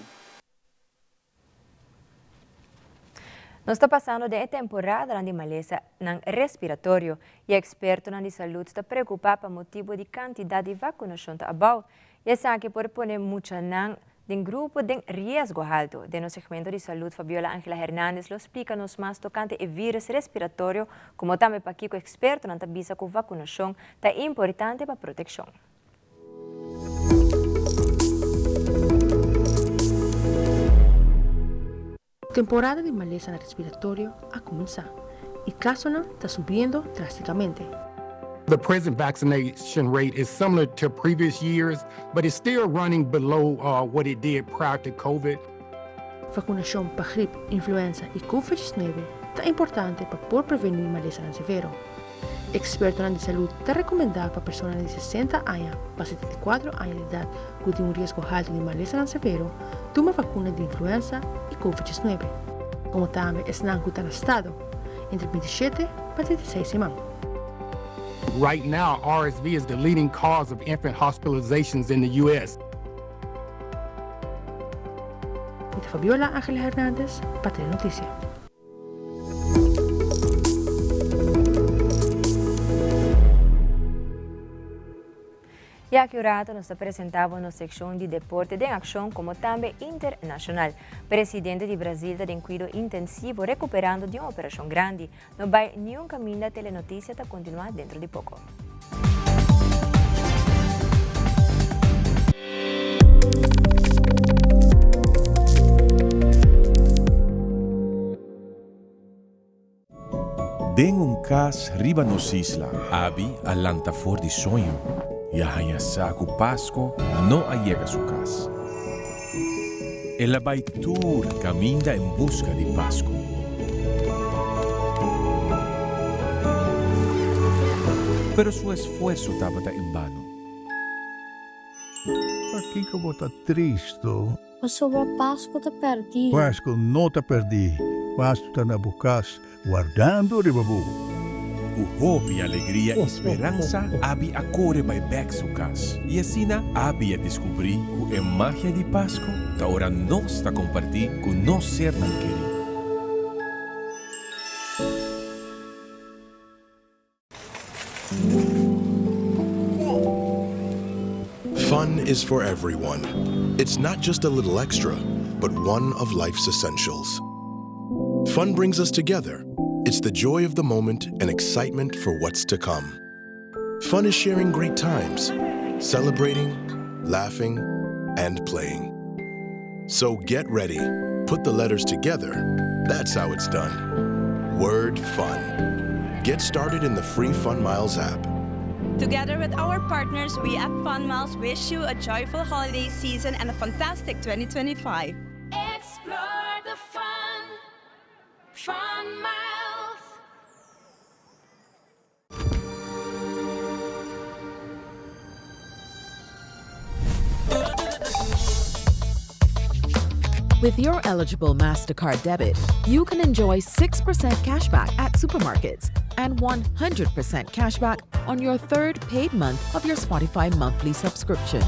Nós está passando de temporada de maleza no respiratório e experto na saúde está preocupado com o motivo de quantidade de vacinação da abau. E essa que pode pôr muita nang de grupo de risco alto. De no segmento de saúde, Fabiola Ángela Hernández lo explica nos mais tocante o vírus respiratório, como também para que o experto na tabisa com vacinação é importante para a proteção. Temporada de maleza respiratorio ha comenzado y casos está subiendo drásticamente. The present vaccination rate is similar to previous years, but it's still running below what it did prior to COVID. Vacunación para gripe, influenza y COVID-19 es importante para prevenir maleza severo. Expertos en salud te recomiendan para personas de 60 años para 74 años de edad que tienen un riesgo alto de maleza severo, toma vacuna de influenza y COVID-19, como también es en estado entre 27 para 36 semanas. Right now, RSV is the leading cause of infant hospitalizations in the U.S. Fabiola Ángela Hernández, para Telenoticia. E aqui o rato nos apresentava na secção de deporte de ação como também internacional. Presidente de Brasil está em cuidado intensivo recuperando de uma operação grande. Não vai nenhum caminho da Telenotícia para continuar dentro de pouco. Den um cas riba nos isla, abi alanta for de sonho. E a saco Pasco não llega a su casa. Ela vai tour caminha em busca de Pasco. Pero su esfuerzo estaba en vano. Aqui que eu vou estar triste. Mas sobre a Páscoa te perdi. Páscoa não te perdi. Páscoa está na bucas guardando ribabu. O hobby, alegria e esperança abi a core by back su casa. E assim, abi a descobrir que a magia de Páscoa tá ora nós está compartir com nós ser não querido. Fun is for everyone. It's not just a little extra, but one of life's essentials. Fun brings us together. It's the joy of the moment and excitement for what's to come. Fun is sharing great times, celebrating, laughing, and playing. So get ready. Put the letters together. That's how it's done. Word fun. Get started in the free Fun Miles app. Together with our partners, we at Fun Miles wish you a joyful holiday season and a fantastic 2025. Explore the fun. Fun Miles. With your eligible MasterCard debit, you can enjoy 6% cashback at supermarkets and 100% cashback on your third paid month of your Spotify monthly subscription.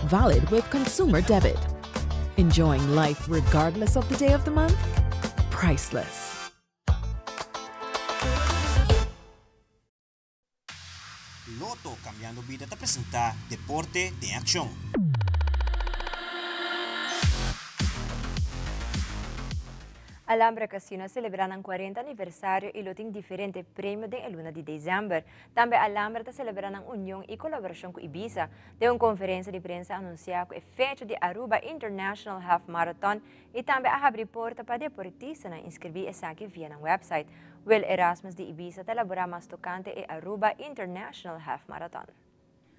Valid with consumer debit. Enjoying life regardless of the day of the month? Priceless. Loto Cambiando Vida te presenta Deporte de Acción. Alhambra Casino celebra ang 40 aniversário e loting diferente prêmio de luna de dezembro. Também Alhambra está celebrando ang união e colaboração com Ibiza. De uma conferência de prensa anunciada que é feito de Aruba International Half Marathon e também a abrir porta para deportistas na inscrever essa aqui via ng website. Will Erasmus de Ibiza está elaborar mais tocante e Aruba International Half Marathon.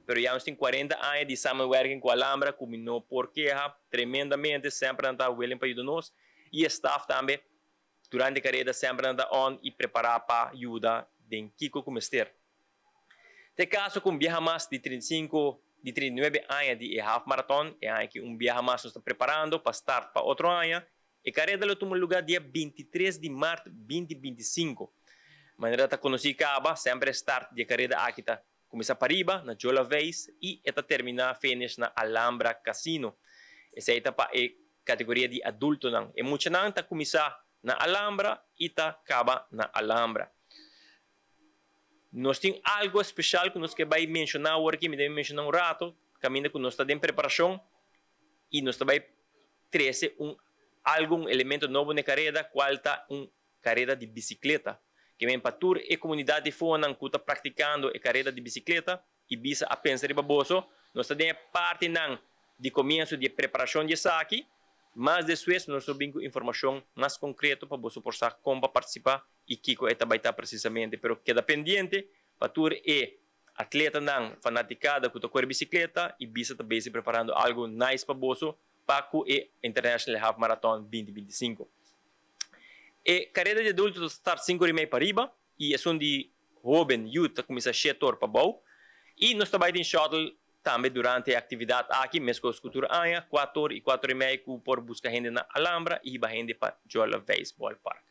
pero ya nos tem 40 anos de samenwerking com a Alhambra, combinou por queja tremendamente, sempre não está willing para ajudar-nos, e staff também, durante a carreira, sempre não está on e preparar para ajudar em Kiko comester. Te caso com viaja mais de 39 anos de half marathon, é que viaja mais nos está preparando para start para outro ano, e a carreira lo toma lugar dia 23 de março de 2025. Maneira está conhecida acaba, sempre start de carreira aqui está começa para riba, na Jola Vez, e está termina finish na Alhambra Casino. Essa é para a categoria de adulto. Não. E muito não está começar na Alhambra e está acaba na Alhambra. Nós temos algo especial que nós que vai mencionar agora, que me deve mencionar um rato, caminho que nós está em preparação, e nós vai trazer algum elemento novo na carreira, qual está carreira de bicicleta. Que vem para tour e comunidade fora que está praticando a carreira de bicicleta e bisa a pensar em baboso. Nós temos parte de começo de preparação de saque, mas depois nós temos informação mais concreta para você forçar como participar e Kiko vai estar precisamente. Pero queda pendente para tour e atleta não fanaticada que está correndo bicicleta e bisa também se preparando algo nice para você para o International Half Marathon 2025. E carreira de adultos está 5h30 para riba, e é de jovem, youth, começa a 7 horas para bom. E nós trabalhamos em shuttle também durante a atividade aqui, mesmo com a escultura aia, 4 horas e 4h30 por buscar gente na Alhambra e ir gente para Jola Baseball Park.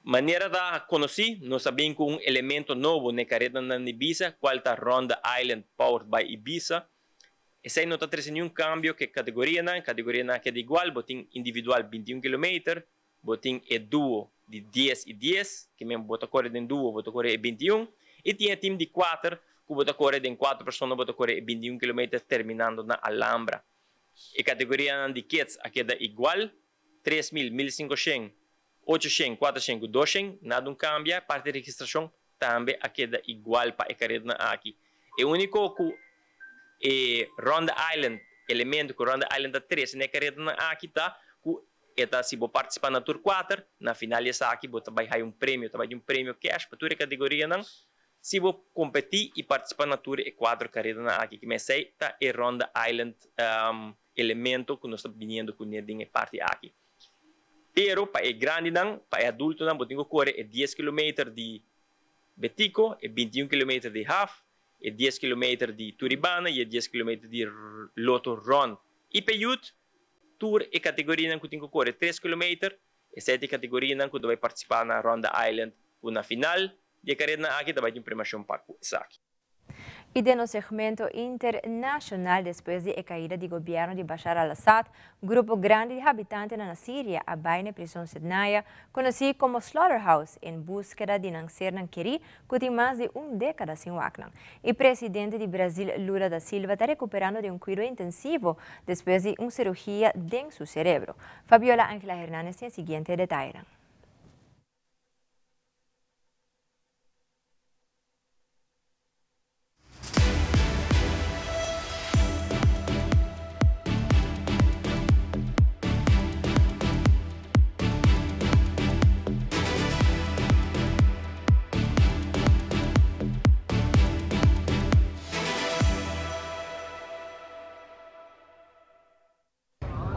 Maneira de conhecer, nós sabemos que elemento novo na carreira na Ibiza, qual está Ronda Island Powered by Ibiza. Esse aí não está trazendo nenhum cambio que categoria que é igual, botem individual 21 km, botem e duo de 10 e 10, que mesmo bota correr em duo, bota correr 21, e tinha time de 4, que bota correr em 4 pessoas, bota correr 21 km, terminando na Alhambra. E categoria de kids, aqui é igual, 3.000, 1.500, 800, 400, 200, nada cambia, parte de registração também aqui é igual para a carreira aqui. E o único que Ronda Island, elemento que Ronda Island está 3, na carreira aqui está, eta se você participar na Tour 4, na final dessa aqui, você vai ganhar prêmio cash para toda a categoria não. Se você competir e participar na Tour 4 carreira aqui, que me sei, tá é Ronda Island elemento que nós estamos vindo com a parte aqui. Pero para grande não, para adulto não, você tem que correr 10 km de Betico, 21 km de half, 10 km de Turibana e 10 km de Lotto Run. E para youth, Tour e categoria que tem que correr 3 km, e 7 categoria que vai participar na Ronda Island, na final de carreira aqui vai ter premiação para isso aqui. E de no segmento internacional, después de la caída del gobierno de Bashar al-Assad, un grupo grande de habitantes en Siria abai na prisión Sednaya, conocido como Slaughterhouse, en búsqueda de Nancer Nankeri, que tiene más de una década sin Waknan. El presidente de Brasil, Lula da Silva, está recuperando de un cuidado intensivo después de una cirugía en su cerebro. Fabiola Ángela Hernández tiene el siguiente detalle.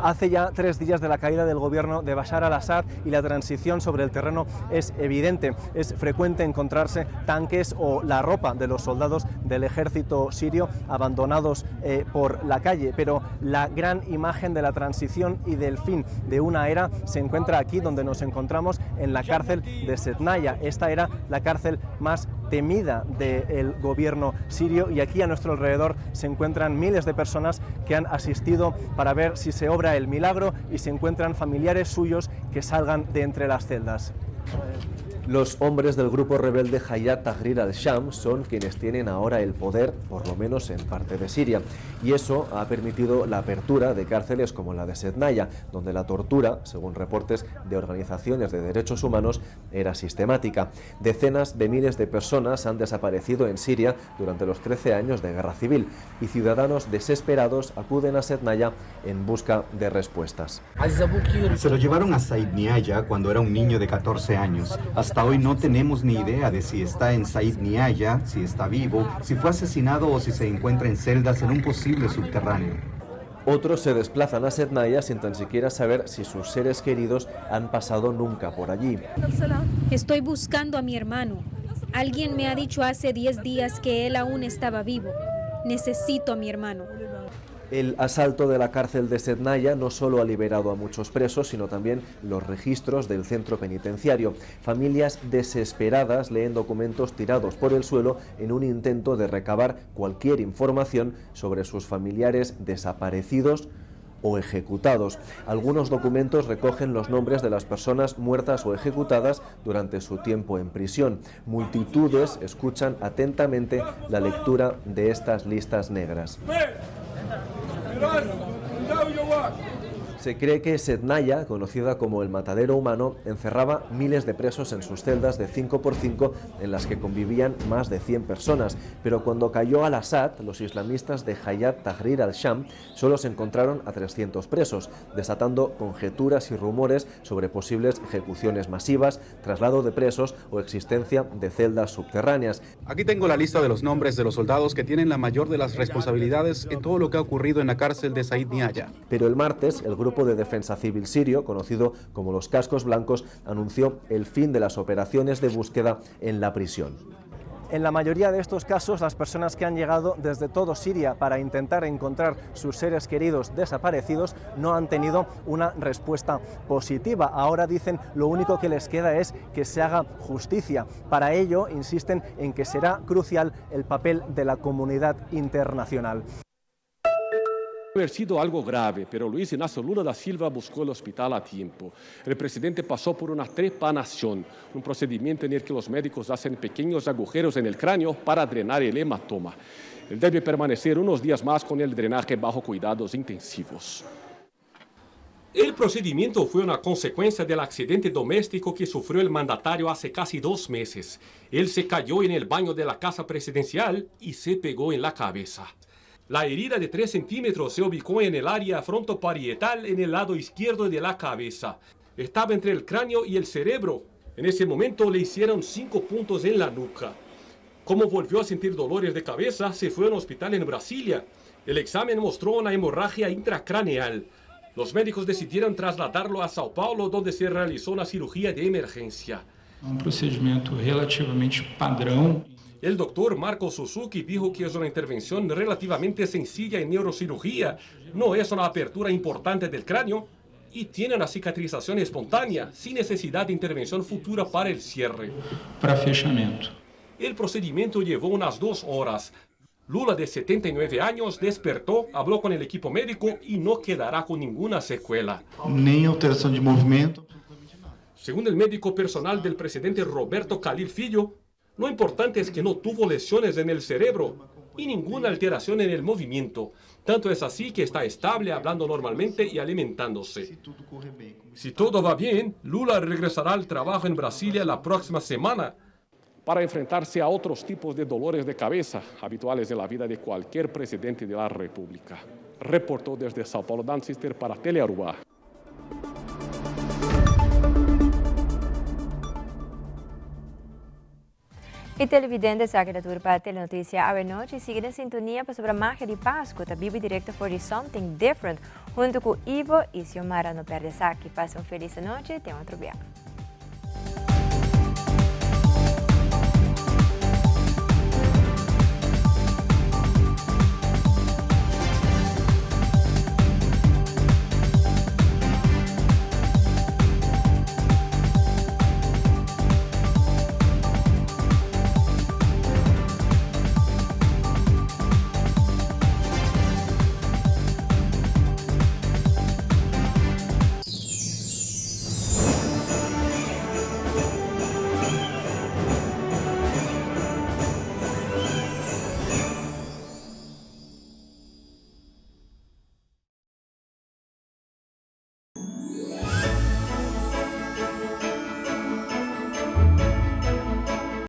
Hace ya 3 días de la caída del gobierno de Bashar al-Assad y la transición sobre el terreno es evidente. Es frecuente encontrarse tanques o la ropa de los soldados del ejército sirio abandonados por la calle, pero la gran imagen de la transición y del fin de una era se encuentra aquí donde nos encontramos, en la cárcel de Sednaya. Esta era la cárcel más temida del gobierno sirio y aquí a nuestro alrededor se encuentran miles de personas que han asistido para ver si se obra el milagro y se encuentran familiares suyos que salgan de entre las celdas. Los hombres del grupo rebelde Hayat Tahrir al-Sham son quienes tienen ahora el poder, por lo menos en parte de Siria, y eso ha permitido la apertura de cárceles como la de Sednaya, donde la tortura, según reportes de organizaciones de derechos humanos, era sistemática. Decenas de miles de personas han desaparecido en Siria durante los 13 años de guerra civil, y ciudadanos desesperados acuden a Sednaya en busca de respuestas. Se lo llevaron a Sednaya cuando era un niño de 14 años. Hasta Hasta hoy no tenemos ni idea de si está en Said Niaya, si está vivo, si fue asesinado o si se encuentra en celdas en un posible subterráneo. Otros se desplazan a Sednaya sin tan siquiera saber si sus seres queridos han pasado nunca por allí. Estoy buscando a mi hermano. Alguien me ha dicho hace 10 días que él aún estaba vivo. Necesito a mi hermano. El asalto de la cárcel de Sednaya no solo ha liberado a muchos presos, sino también los registros del centro penitenciario. Familias desesperadas leen documentos tirados por el suelo en un intento de recabar cualquier información sobre sus familiares desaparecidos o ejecutados. Algunos documentos recogen los nombres de las personas muertas o ejecutadas durante su tiempo en prisión. Multitudes escuchan atentamente la lectura de estas listas negras. Se cree que Sednaya, conocida como el matadero humano, encerraba miles de presos en sus celdas de 5x5 en las que convivían más de 100 personas, pero cuando cayó al-Assad, los islamistas de Hayat Tahrir al-Sham solo se encontraron a 300 presos, desatando conjeturas y rumores sobre posibles ejecuciones masivas, traslado de presos o existencia de celdas subterráneas. Aquí tengo la lista de los nombres de los soldados que tienen la mayor de las responsabilidades en todo lo que ha ocurrido en la cárcel de Said Niaya. Pero el martes, el Grupo de Defensa Civil sirio, conocido como los Cascos Blancos, anunció el fin de las operaciones de búsqueda en la prisión. En la mayoría de estos casos, las personas que han llegado desde todo Siria para intentar encontrar sus seres queridos desaparecidos no han tenido una respuesta positiva. Ahora dicen lo único que les queda es que se haga justicia. Para ello, insisten en que será crucial el papel de la comunidad internacional. Haber sido algo grave, pero Luis Inácio Lula da Silva buscó el hospital a tiempo. El presidente pasó por una trepanación, un procedimiento en el que los médicos hacen pequeños agujeros en el cráneo para drenar el hematoma. Él debe permanecer unos días más con el drenaje bajo cuidados intensivos. El procedimiento fue una consecuencia del accidente doméstico que sufrió el mandatario hace casi 2 meses. Él se cayó en el baño de la casa presidencial y se pegó en la cabeza. La herida de 3 centímetros se ubicó en el área frontoparietal en el lado izquierdo de la cabeza. Estaba entre el cráneo y el cerebro. En ese momento le hicieron 5 puntos en la nuca. Como volvió a sentir dolores de cabeza, se fue a un hospital en Brasilia. El examen mostró una hemorragia intracraneal. Los médicos decidieron trasladarlo a Sao Paulo, donde se realizó una cirugía de emergencia. Un procedimiento relativamente padrón. El doctor Marco Suzuki dijo que es una intervención relativamente sencilla en neurocirugía, no es una apertura importante del cráneo y tiene una cicatrización espontánea, sin necesidad de intervención futura para el cierre. Para fechamento. El procedimiento llevó unas 2 horas. Lula, de 79 años, despertó, habló con el equipo médico y no quedará con ninguna secuela. Ni alteración de movimiento. Según el médico personal del presidente Roberto Khalil Filho, lo importante es que no tuvo lesiones en el cerebro y ninguna alteración en el movimiento. Tanto es así que está estable, hablando normalmente y alimentándose. Si todo va bien, Lula regresará al trabajo en Brasilia la próxima semana para enfrentarse a otros tipos de dolores de cabeza habituales en la vida de cualquier presidente de la República. Reportó desde Sao Paulo Dan Sister para Telearuba. E televidentes aqui da turma para Telenotícia à noite e seguir em sintonia para sobre a marca de Páscoa, tá vivo direto for Something Different, junto com Ivo e Xiomara. Não perde essa aqui. Passe uma feliz noite e tenha outro dia.